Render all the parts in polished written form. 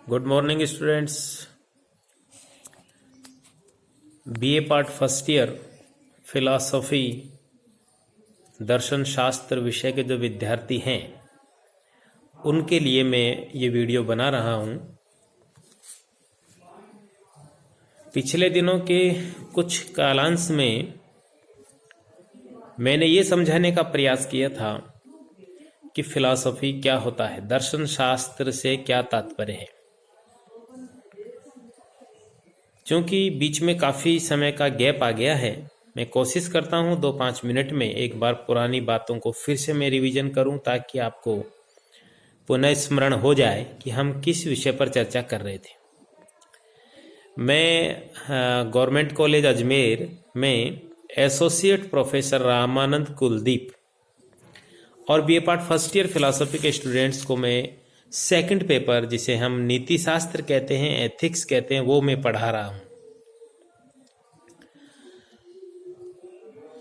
Good morning students. BA part first year philosophy दर्शन शास्त्र विषय के जो विद्यार्थी हैं उनके लिए मैं ये वीडियो बना रहा हूँ। पिछले दिनों के कुछ कालांश में मैंने ये समझाने का प्रयास किया था कि फिलॉसफी क्या होता है, दर्शन शास्त्र से क्या तात्पर्य है। क्योंकि बीच में काफ़ी समय का गैप आ गया है, मैं कोशिश करता हूँ 2-5 मिनट में एक बार पुरानी बातों को फिर से मैं रिवीजन करूँ ताकि आपको पुनः स्मरण हो जाए कि हम किस विषय पर चर्चा कर रहे थे। मैं गवर्नमेंट कॉलेज अजमेर में एसोसिएट प्रोफेसर रामानंद कुलदीप और BA part first year philosophy के स्टूडेंट्स को मैं सेकंड पेपर, जिसे हम नीति शास्त्र कहते हैं, एथिक्स कहते हैं, वो मैं पढ़ा रहा हूं।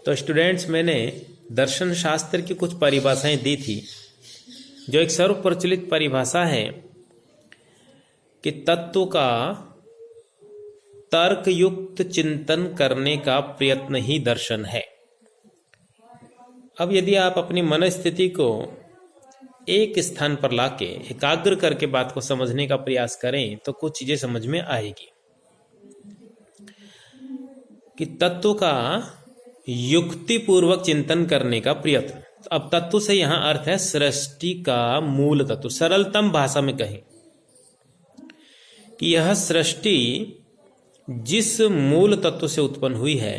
तो स्टूडेंट्स, मैंने दर्शन शास्त्र की कुछ परिभाषाएं दी थी, जो एक सर्वप्रचलित परिभाषा है कि तत्व का तर्कयुक्त चिंतन करने का प्रयत्न ही दर्शन है। अब यदि आप अपनी मनस्थिति को एक स्थान पर लाके एकाग्र करके बात को समझने का प्रयास करें तो कुछ चीजें समझ में आएगी कि तत्व का युक्तिपूर्वक चिंतन करने का प्रयत्न। अब तत्व से यहां अर्थ है सृष्टि का मूल तत्व। सरलतम भाषा में कहें कि यह सृष्टि जिस मूल तत्व से उत्पन्न हुई है,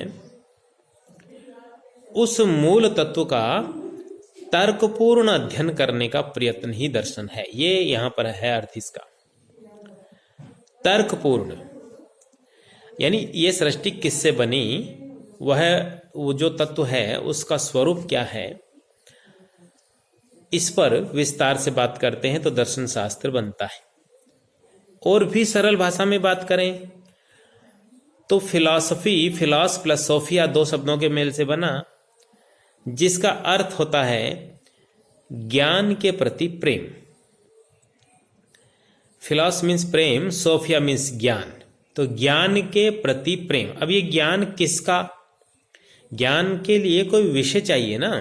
उस मूल तत्व का तर्कपूर्ण अध्ययन करने का प्रयत्न ही दर्शन है। ये यहां पर है अर्थ इसका, तर्कपूर्ण। यानी ये सृष्टि किससे बनी, वो जो तत्व है उसका स्वरूप क्या है, इस पर विस्तार से बात करते हैं तो दर्शन शास्त्र बनता है। और भी सरल भाषा में बात करें तो फिलॉसफी, फिलॉस प्लस सोफिया, दो शब्दों के मेल से बना, जिसका अर्थ होता है ज्ञान के प्रति प्रेम। फिलॉस मीन्स प्रेम, सोफिया मीन्स ज्ञान। तो ज्ञान के प्रति प्रेम। अब ये ज्ञान किसका? ज्ञान के लिए कोई विषय चाहिए ना,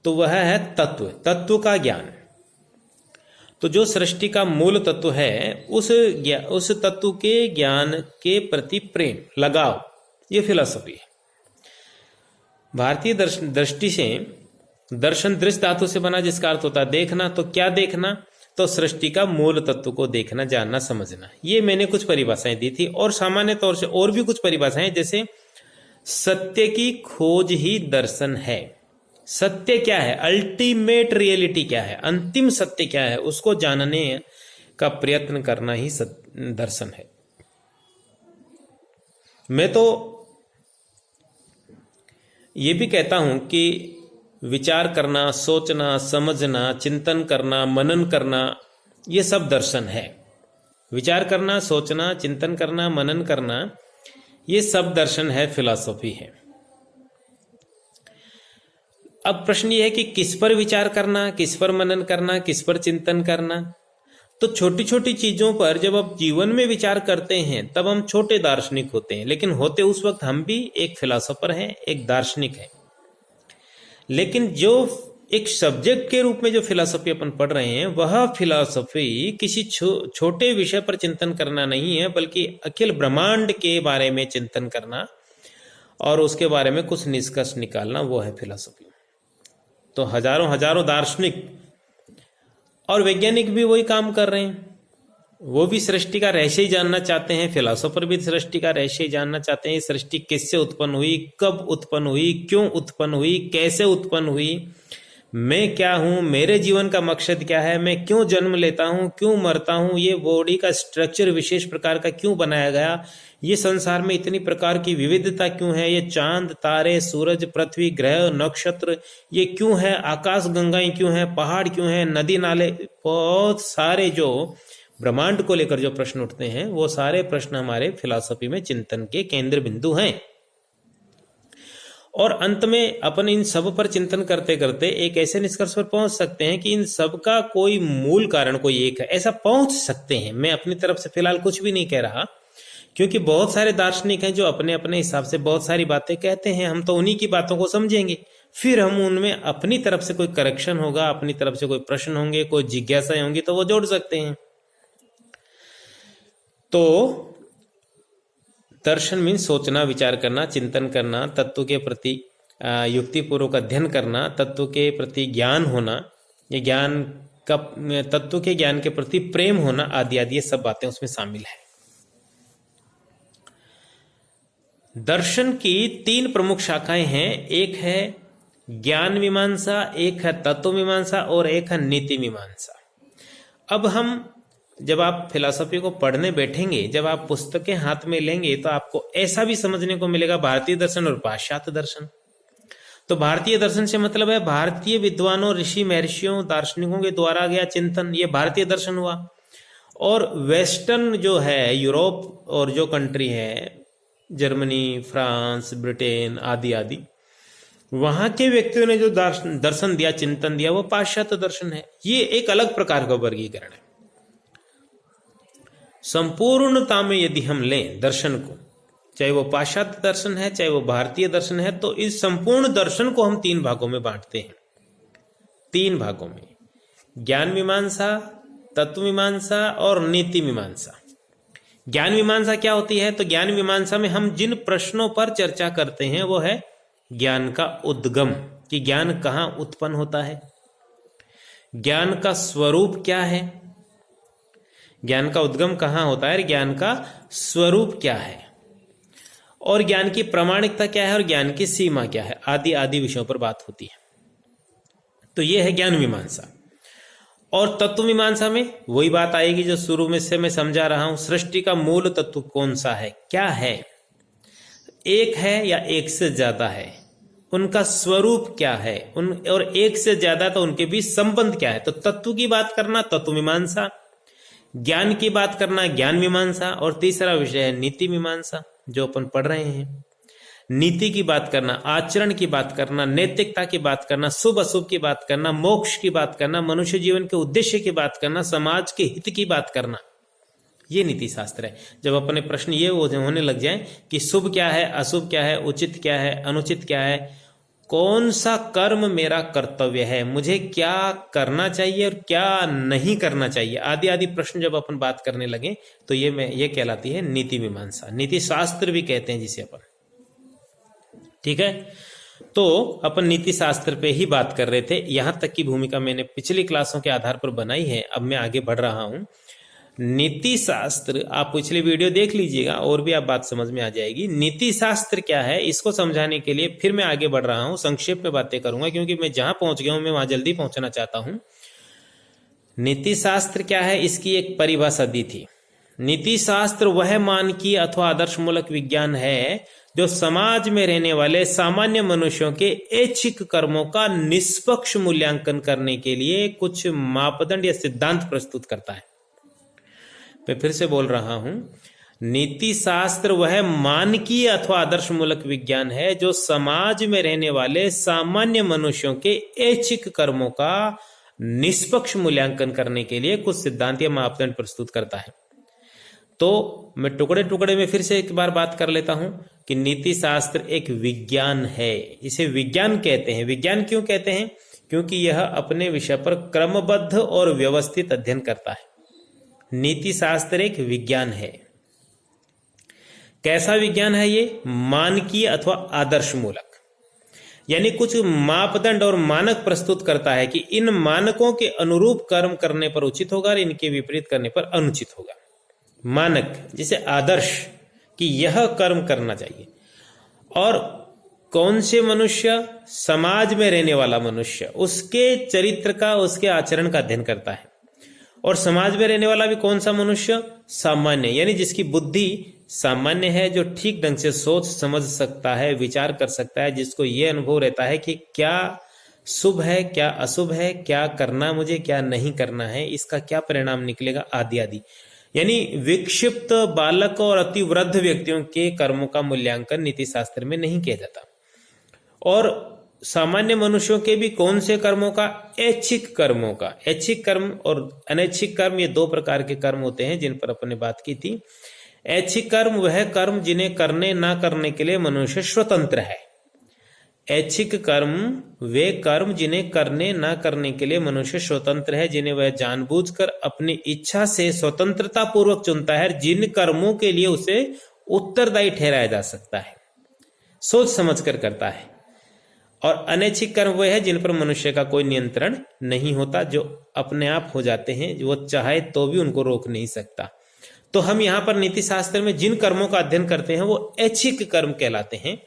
तो वह है तत्व, तत्व का ज्ञान। तो जो सृष्टि का मूल तत्व है, उस तत्व के ज्ञान के प्रति प्रेम, लगाव, ये फिलॉसफी है। भारतीय दृष्टि से दर्शन दृश्य धातु से बना, जिसका अर्थ होता है देखना। तो क्या देखना? तो सृष्टि का मूल तत्व को देखना, जानना, समझना। ये मैंने कुछ परिभाषाएं दी थी और सामान्य तौर से और भी कुछ परिभाषाएं, जैसे सत्य की खोज ही दर्शन है। सत्य क्या है? अल्टीमेट रियलिटी क्या है, अंतिम सत्य क्या है, उसको जानने का प्रयत्न करना ही दर्शन है। मैं तो ये भी कहता हूं कि विचार करना, सोचना, समझना, चिंतन करना, मनन करना, ये सब दर्शन है। विचार करना, सोचना, चिंतन करना, मनन करना, ये सब दर्शन है, फिलॉसफी है। अब प्रश्न ये है कि किस पर विचार करना, किस पर मनन करना, किस पर चिंतन करना। तो छोटी छोटी चीजों पर जब आप जीवन में विचार करते हैं तब हम छोटे दार्शनिक होते हैं, लेकिन होते उस वक्त हम भी एक फिलॉसफर हैं, एक दार्शनिक है। लेकिन जो एक सब्जेक्ट के रूप में जो फिलॉसफी अपन पढ़ रहे हैं, वह फिलॉसफी किसी छोटे विषय पर चिंतन करना नहीं है, बल्कि अखिल ब्रह्मांड के बारे में चिंतन करना और उसके बारे में कुछ निष्कर्ष निकालना, वो है फिलॉसफी। तो हजारों दार्शनिक और वैज्ञानिक भी वही काम कर रहे हैं। वो भी सृष्टि का रहस्य ही जानना चाहते हैं, फिलॉसफर भी सृष्टि का रहस्य ही जानना चाहते हैं। सृष्टि किससे उत्पन्न हुई, कब उत्पन्न हुई, क्यों उत्पन्न हुई, कैसे उत्पन्न हुई, मैं क्या हूं, मेरे जीवन का मकसद क्या है, मैं क्यों जन्म लेता हूं, क्यों मरता हूं, ये बॉडी का स्ट्रक्चर विशेष प्रकार का क्यों बनाया गया, ये संसार में इतनी प्रकार की विविधता क्यों है, ये चांद, तारे, सूरज, पृथ्वी, ग्रह, नक्षत्र ये क्यों है, आकाश गंगाएं क्यों है, पहाड़ क्यों है, नदी नाले, बहुत सारे जो ब्रह्मांड को लेकर जो प्रश्न उठते हैं, वो सारे प्रश्न हमारे फिलॉसफी में चिंतन के केंद्र बिंदु हैं। और अंत में अपन इन सब पर चिंतन करते करते एक ऐसे निष्कर्ष पर पहुंच सकते हैं कि इन सब का कोई मूल कारण कोई एक है, ऐसा पहुंच सकते हैं। मैं अपनी तरफ से फिलहाल कुछ भी नहीं कह रहा, क्योंकि बहुत सारे दार्शनिक हैं जो अपने अपने हिसाब से बहुत सारी बातें कहते हैं। हम तो उन्हीं की बातों को समझेंगे, फिर हम उनमें अपनी तरफ से कोई करेक्शन होगा, अपनी तरफ से कोई प्रश्न होंगे, कोई जिज्ञासाएं होंगी तो वो जोड़ सकते हैं। तो दर्शन मीन सोचना, विचार करना, चिंतन करना, तत्व के प्रति युक्तिपूर्वक अध्ययन करना, तत्व के प्रति ज्ञान होना, ये ज्ञान का तत्व के ज्ञान के प्रति प्रेम होना आदि आदि, ये सब बातें उसमें शामिल है। दर्शन की 3 प्रमुख शाखाएं हैं। एक है ज्ञान मीमांसा, एक है तत्व मीमांसा और एक है नीति मीमांसा। अब हम जब आप फिलॉसफी को पढ़ने बैठेंगे, जब आप पुस्तकें हाथ में लेंगे, तो आपको ऐसा भी समझने को मिलेगा भारतीय दर्शन और पाश्चात्य दर्शन। तो भारतीय दर्शन से मतलब है भारतीय विद्वानों, ऋषि महर्षियों, दार्शनिकों के द्वारा गया चिंतन, ये भारतीय दर्शन हुआ। और वेस्टर्न जो है, यूरोप और जो कंट्री है, जर्मनी, फ्रांस, ब्रिटेन आदि आदि, वहां के व्यक्तियों ने जो दर्शन दिया, चिंतन दिया, वो पाश्चात्य दर्शन है। ये एक अलग प्रकार का वर्गीकरण है। संपूर्णता में यदि हम लें दर्शन को, चाहे वो पाश्चात्य दर्शन है, चाहे वो भारतीय दर्शन है, तो इस संपूर्ण दर्शन को हम 3 भागों में बांटते हैं। 3 भागों में, ज्ञान मीमांसा, तत्व मीमांसा और नीति मीमांसा। ज्ञान मीमांसा क्या होती है? तो ज्ञान मीमांसा में हम जिन प्रश्नों पर चर्चा करते हैं वो है ज्ञान का उद्गम, कि ज्ञान कहाँ उत्पन्न होता है, ज्ञान का स्वरूप क्या है, ज्ञान का उद्गम कहाँ होता है, ज्ञान का स्वरूप क्या है, और ज्ञान की प्रामाणिकता क्या है, और ज्ञान की सीमा क्या है, आदि आदि विषयों पर बात होती है। तो यह है ज्ञान मीमांसा। और तत्व मीमांसा में वही बात आएगी जो शुरू में से मैं समझा रहा हूं, सृष्टि का मूल तत्व कौन सा है, क्या है, एक है या एक से ज्यादा है, उनका स्वरूप क्या है, और एक से ज्यादा तो उनके बीच संबंध क्या है। तो तत्व की बात करना तत्व मीमांसा, ज्ञान की बात करना ज्ञान मीमांसा, और तीसरा विषय है नीति मीमांसा जो अपन पढ़ रहे हैं। नीति की बात करना, आचरण की बात करना, नैतिकता की बात करना, शुभ अशुभ की बात करना, मोक्ष की बात करना, मनुष्य जीवन के उद्देश्य की बात करना, समाज के हित की बात करना, ये नीति शास्त्र है। जब अपने प्रश्न ये होने लग जाए कि शुभ क्या है, अशुभ क्या है, उचित क्या है, अनुचित क्या है, कौन सा कर्म मेरा कर्तव्य है, मुझे क्या करना चाहिए और क्या नहीं करना चाहिए, आदि आदि प्रश्न जब अपन बात करने लगे तो ये कहलाती है नीति मीमांसा। नीति शास्त्र भी कहते हैं जिसे अपन, ठीक है। तो अपन नीति शास्त्र पे ही बात कर रहे थे, यहां तक की भूमिका मैंने पिछली क्लासों के आधार पर बनाई है। अब मैं आगे बढ़ रहा हूं। नीति शास्त्र, आप पिछले वीडियो देख लीजिएगा और भी आप बात समझ में आ जाएगी। नीति शास्त्र क्या है, इसको समझाने के लिए फिर मैं आगे बढ़ रहा हूं, संक्षेप में बातें करूंगा क्योंकि मैं जहां पहुंच गया हूं मैं वहां जल्दी पहुंचना चाहता हूं। नीति शास्त्र क्या है, इसकी एक परिभाषा दी थी। नीति शास्त्र वह मानकीय अथवा आदर्शमूलक विज्ञान है जो समाज में रहने वाले सामान्य मनुष्यों के ऐच्छिक कर्मों का निष्पक्ष मूल्यांकन करने के लिए कुछ मापदंड या सिद्धांत प्रस्तुत करता है। मैं फिर से बोल रहा हूं, नीति शास्त्र वह मानकीय अथवा आदर्शमूलक विज्ञान है जो समाज में रहने वाले सामान्य मनुष्यों के ऐच्छिक कर्मों का निष्पक्ष मूल्यांकन करने के लिए कुछ सिद्धांत या मापदंड प्रस्तुत करता है। तो मैं टुकड़े टुकड़े में फिर से एक बार बात कर लेता हूं कि नीति शास्त्र एक विज्ञान है, इसे विज्ञान कहते हैं। विज्ञान क्यों कहते हैं? क्योंकि यह अपने विषय पर क्रमबद्ध और व्यवस्थित अध्ययन करता है। नीति शास्त्र एक विज्ञान है। कैसा विज्ञान है ये? मानकीय अथवा आदर्शमूलक, यानी कुछ मापदंड और मानक प्रस्तुत करता है कि इन मानकों के अनुरूप कर्म करने पर उचित होगा और इनके विपरीत करने पर अनुचित होगा। मानक जैसे आदर्श कि यह कर्म करना चाहिए, और कौन से मनुष्य? समाज में रहने वाला मनुष्य, उसके चरित्र का, उसके आचरण का अध्ययन करता है। और समाज में रहने वाला भी कौन सा मनुष्य? सामान्य, यानी जिसकी बुद्धि सामान्य है, जो ठीक ढंग से सोच समझ सकता है, विचार कर सकता है, जिसको ये अनुभव रहता है कि क्या शुभ है, क्या अशुभ है, क्या करना मुझे, क्या नहीं करना है, इसका क्या परिणाम निकलेगा, आदि आदि। यानी विक्षिप्त बालक और अति वृद्ध व्यक्तियों के कर्मों का मूल्यांकन नीति शास्त्र में नहीं किया जाता। और सामान्य मनुष्यों के भी कौन से कर्मों का? ऐच्छिक कर्मों का। ऐच्छिक कर्म और अनैच्छिक कर्म, ये दो प्रकार के कर्म होते हैं जिन पर अपन ने बात की थी। ऐच्छिक कर्म वह कर्म जिन्हें करने ना करने के लिए मनुष्य स्वतंत्र है। ऐच्छिक कर्म वे कर्म जिन्हें करने ना करने के लिए मनुष्य स्वतंत्र है, जिन्हें वह जानबूझकर अपनी इच्छा से स्वतंत्रता पूर्वक चुनता है, जिन कर्मों के लिए उसे उत्तरदायी ठहराया जा सकता है, सोच समझकर करता है। और अनैच्छिक कर्म वे है जिन पर मनुष्य का कोई नियंत्रण नहीं होता, जो अपने आप हो जाते हैं, वो चाहे तो भी उनको रोक नहीं सकता। तो हम यहाँ पर नीति शास्त्र में जिन कर्मों का अध्ययन करते हैं वो ऐच्छिक कर्म कहलाते हैं,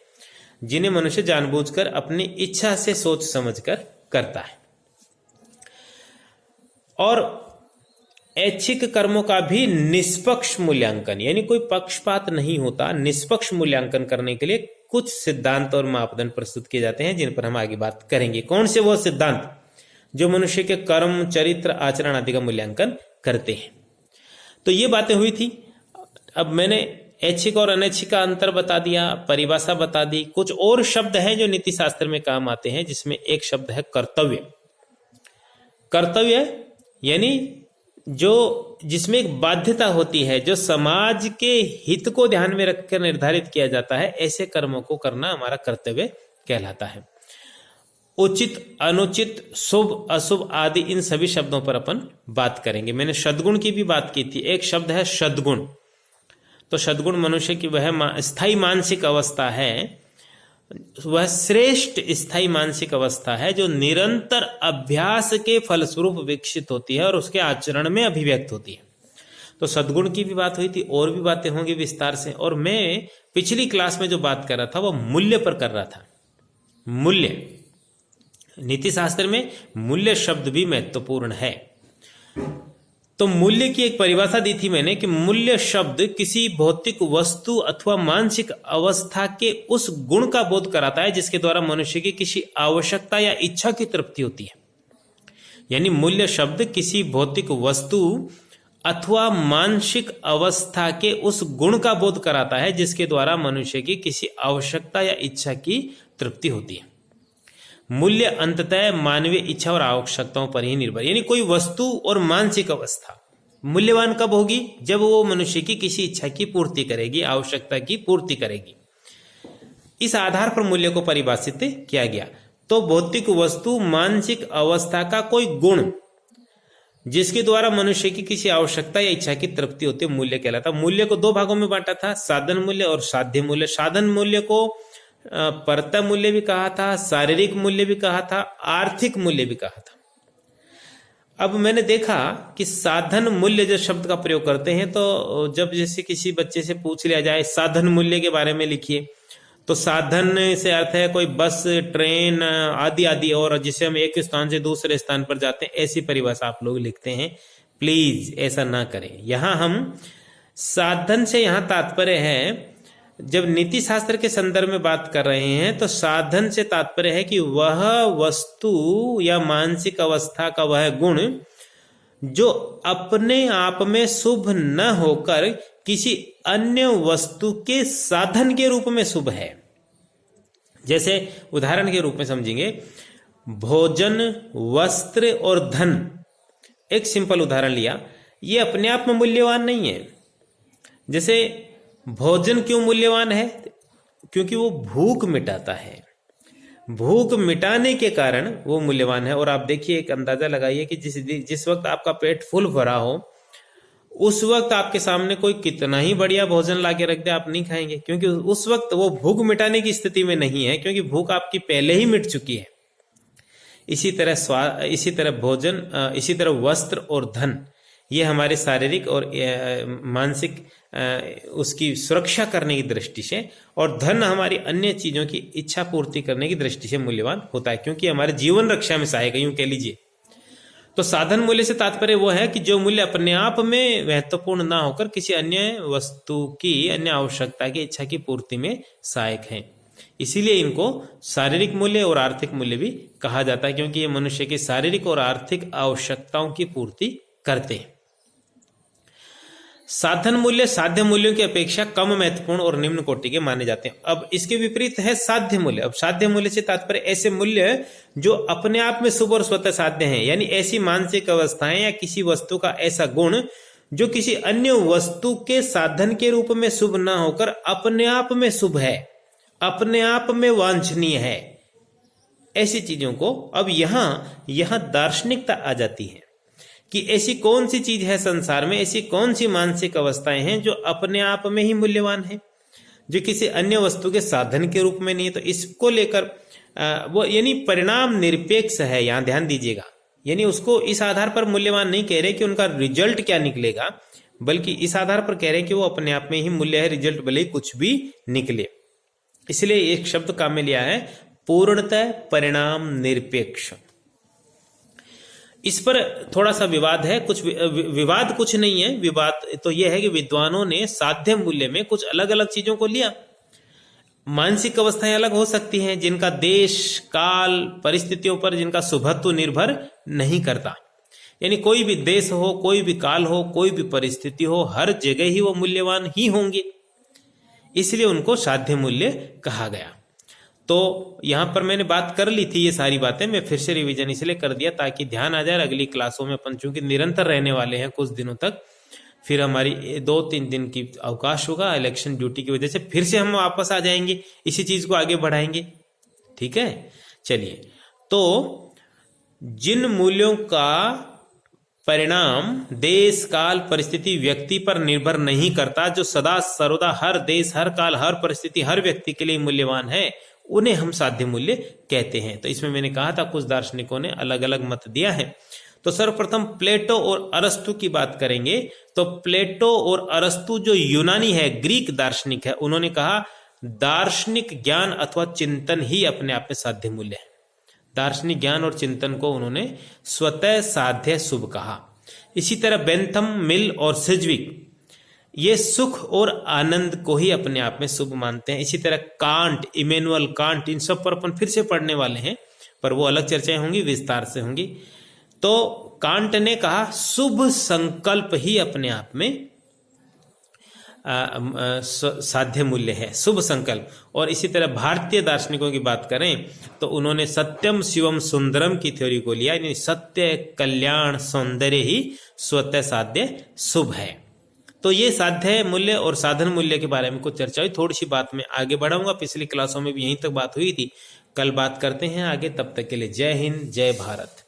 जिन्हें मनुष्य जानबूझकर अपनी इच्छा से सोच समझकर करता है। और ऐच्छिक कर्मों का भी निष्पक्ष मूल्यांकन, यानी कोई पक्षपात नहीं होता, निष्पक्ष मूल्यांकन करने के लिए कुछ सिद्धांत और मापदंड प्रस्तुत किए जाते हैं, जिन पर हम आगे बात करेंगे। कौन से वो सिद्धांत जो मनुष्य के कर्म, चरित्र, आचरण आदि का मूल्यांकन करते हैं। तो ये बातें हुई थी। अब मैंने ऐच्छिक और अनैच्छिक का अंतर बता दिया, परिभाषा बता दी। कुछ और शब्द हैं जो नीति शास्त्र में काम आते हैं, जिसमें एक शब्द है कर्तव्य। कर्तव्य यानी जो जिसमें एक बाध्यता होती है, जो समाज के हित को ध्यान में रखकर निर्धारित किया जाता है, ऐसे कर्मों को करना हमारा कर्तव्य कहलाता है। उचित, अनुचित, शुभ, अशुभ आदि इन सभी शब्दों पर अपन बात करेंगे। मैंने सद्गुण की भी बात की थी। एक शब्द है सद्गुण। तो सद्गुण मनुष्य की वह स्थायी मानसिक अवस्था है, वह श्रेष्ठ स्थायी मानसिक अवस्था है जो निरंतर अभ्यास के फलस्वरूप विकसित होती है और उसके आचरण में अभिव्यक्त होती है। तो सद्गुण की भी बात हुई थी, और भी बातें होंगी विस्तार से। और मैं पिछली क्लास में जो बात कर रहा था वो मूल्य पर कर रहा था। मूल्य, नीति शास्त्र में मूल्य शब्द भी महत्वपूर्ण है। तो मूल्य की एक परिभाषा दी थी मैंने कि मूल्य शब्द किसी भौतिक वस्तु अथवा मानसिक अवस्था के उस गुण का बोध कराता है जिसके द्वारा मनुष्य की किसी आवश्यकता या इच्छा की तृप्ति होती है। यानी मूल्य शब्द किसी भौतिक वस्तु अथवा मानसिक अवस्था के उस गुण का बोध कराता है जिसके द्वारा मनुष्य की किसी आवश्यकता या इच्छा की तृप्ति होती है। मूल्य अंततः मानवीय इच्छा और आवश्यकताओं पर ही निर्भर, यानी कोई वस्तु और मानसिक अवस्था मूल्यवान कब होगी? जब वो मनुष्य की किसी इच्छा की पूर्ति करेगी, आवश्यकता की पूर्ति करेगी। इस आधार पर मूल्य को परिभाषित किया गया। तो भौतिक वस्तु, मानसिक अवस्था का कोई गुण जिसके द्वारा मनुष्य की किसी आवश्यकता या इच्छा की तृप्ति होती है, मूल्य कहलाता। मूल्य को दो भागों में बांटा था, साधन मूल्य और साध्य मूल्य। साधन मूल्य को परता मूल्य भी कहा था, शारीरिक मूल्य भी कहा था, आर्थिक मूल्य भी कहा था। अब मैंने देखा कि साधन मूल्य जो शब्द का प्रयोग करते हैं, तो जब जैसे किसी बच्चे से पूछ लिया जाए साधन मूल्य के बारे में लिखिए, तो साधन से अर्थ है कोई बस, ट्रेन आदि आदि, और जिसे हम एक स्थान से दूसरे स्थान पर जाते हैं, ऐसी परिभाषा आप लोग लिखते हैं। प्लीज ऐसा ना करें। यहां हम साधन से यहां तात्पर्य है, जब नीति शास्त्र के संदर्भ में बात कर रहे हैं तो साधन से तात्पर्य है कि वह वस्तु या मानसिक अवस्था का वह गुण जो अपने आप में शुभ न होकर किसी अन्य वस्तु के साधन के रूप में शुभ है। जैसे उदाहरण के रूप में समझेंगे, भोजन, वस्त्र और धन, एक सिंपल उदाहरण लिया, ये अपने आप में मूल्यवान नहीं है। जैसे भोजन क्यों मूल्यवान है? क्योंकि वो भूख मिटाता है, भूख मिटाने के कारण वो मूल्यवान है। और आप देखिए, एक अंदाजा लगाइए कि जिस वक्त आपका पेट फुल भरा हो, उस वक्त आपके सामने कोई कितना ही बढ़िया भोजन लाके रख दे, आप नहीं खाएंगे, क्योंकि उस वक्त वो भूख मिटाने की स्थिति में नहीं है, क्योंकि भूख आपकी पहले ही मिट चुकी है। इसी तरह भोजन, इसी तरह वस्त्र और धन, ये हमारे शारीरिक और मानसिक उसकी सुरक्षा करने की दृष्टि से, और धन हमारी अन्य चीजों की इच्छा पूर्ति करने की दृष्टि से मूल्यवान होता है, क्योंकि हमारे जीवन रक्षा में सहायक है, यूं कह लीजिए। तो साधन मूल्य से तात्पर्य वो है कि जो मूल्य अपने आप में महत्वपूर्ण ना होकर किसी अन्य वस्तु की, अन्य आवश्यकता की, इच्छा की पूर्ति में सहायक है। इसीलिए इनको शारीरिक मूल्य और आर्थिक मूल्य भी कहा जाता है, क्योंकि ये मनुष्य की शारीरिक और आर्थिक आवश्यकताओं की पूर्ति करते हैं। साधन मूल्य साध्य मूल्यों की अपेक्षा कम महत्वपूर्ण और निम्न कोटि के माने जाते हैं। अब इसके विपरीत है साध्य मूल्य। अब साध्य मूल्य से तात्पर्य ऐसे मूल्य जो अपने आप में शुभ और स्वतः साध्य हैं, यानी ऐसी मानसिक अवस्थाएं या किसी वस्तु का ऐसा गुण जो किसी अन्य वस्तु के साधन के रूप में शुभ ना होकर अपने आप में शुभ है, अपने आप में वांछनीय है, ऐसी चीजों को अब यहां दार्शनिकता आ जाती है कि ऐसी कौन सी चीज है संसार में, ऐसी कौन सी मानसिक अवस्थाएं हैं जो अपने आप में ही मूल्यवान है, जो किसी अन्य वस्तु के साधन के रूप में नहीं है। तो इसको लेकर वो यानी परिणाम निरपेक्ष है, यहां ध्यान दीजिएगा। यानी उसको इस आधार पर मूल्यवान नहीं कह रहे कि उनका रिजल्ट क्या निकलेगा, बल्कि इस आधार पर कह रहे कि वो अपने आप में ही मूल्य है, रिजल्ट भले ही कुछ भी निकले। इसलिए एक शब्द काम में लिया है, पूर्णतः परिणाम निरपेक्ष। इस पर थोड़ा सा विवाद है, कुछ विवाद कुछ नहीं है, विवाद तो यह है कि विद्वानों ने साध्य मूल्य में कुछ अलग अलग चीजों को लिया। मानसिक अवस्थाएं अलग हो सकती हैं जिनका देश काल परिस्थितियों पर जिनका शुभत्व निर्भर नहीं करता, यानी कोई भी देश हो, कोई भी काल हो, कोई भी परिस्थिति हो, हर जगह ही वो मूल्यवान ही होंगे, इसलिए उनको साध्य मूल्य कहा गया। तो यहां पर मैंने बात कर ली थी, ये सारी बातें मैं फिर से रिवीजन इसलिए कर दिया ताकि ध्यान आ जाए। अगली क्लासों में अपन चूंकि निरंतर रहने वाले हैं कुछ दिनों तक, फिर हमारी 2-3 दिन की अवकाश होगा इलेक्शन ड्यूटी की वजह से, फिर से हम वापस आ जाएंगे, इसी चीज को आगे बढ़ाएंगे। ठीक है, चलिए। तो जिन मूल्यों का परिणाम देश काल परिस्थिति व्यक्ति पर निर्भर नहीं करता, जो सदा सर्वदा हर देश हर काल हर परिस्थिति हर व्यक्ति के लिए मूल्यवान है, उन्हें हम साध्य मूल्य कहते हैं। तो इसमें मैंने कहा था कुछ दार्शनिकों ने अलग अलग मत दिया है। तो सर्वप्रथम प्लेटो और अरस्तु की बात करेंगे। तो प्लेटो और अरस्तु जो यूनानी है, ग्रीक दार्शनिक है, उन्होंने कहा दार्शनिक ज्ञान अथवा चिंतन ही अपने आप में साध्य मूल्य है। दार्शनिक ज्ञान और चिंतन को उन्होंने स्वतः साध्य शुभ कहा। इसी तरह बेंथम, मिल और सिज्विक ये सुख और आनंद को ही अपने आप में शुभ मानते हैं। इसी तरह कांट, इमैनुअल कांट, इन सब पर अपन फिर से पढ़ने वाले हैं, पर वो अलग चर्चाएं होंगी, विस्तार से होंगी। तो कांट ने कहा शुभ संकल्प ही अपने आप में साध्य मूल्य है, शुभ संकल्प। और इसी तरह भारतीय दार्शनिकों की बात करें तो उन्होंने सत्यम शिवम सुंदरम की थ्योरी को लिया, यानी सत्य कल्याण सौंदर्य ही स्वतः साध्य शुभ है। तो ये साध्य मूल्य और साधन मूल्य के बारे में कुछ चर्चा हुई, थोड़ी सी बात में आगे बढ़ाऊंगा। पिछली क्लासों में भी यहीं तक बात हुई थी, कल बात करते हैं आगे। तब तक के लिए जय हिंद, जय भारत।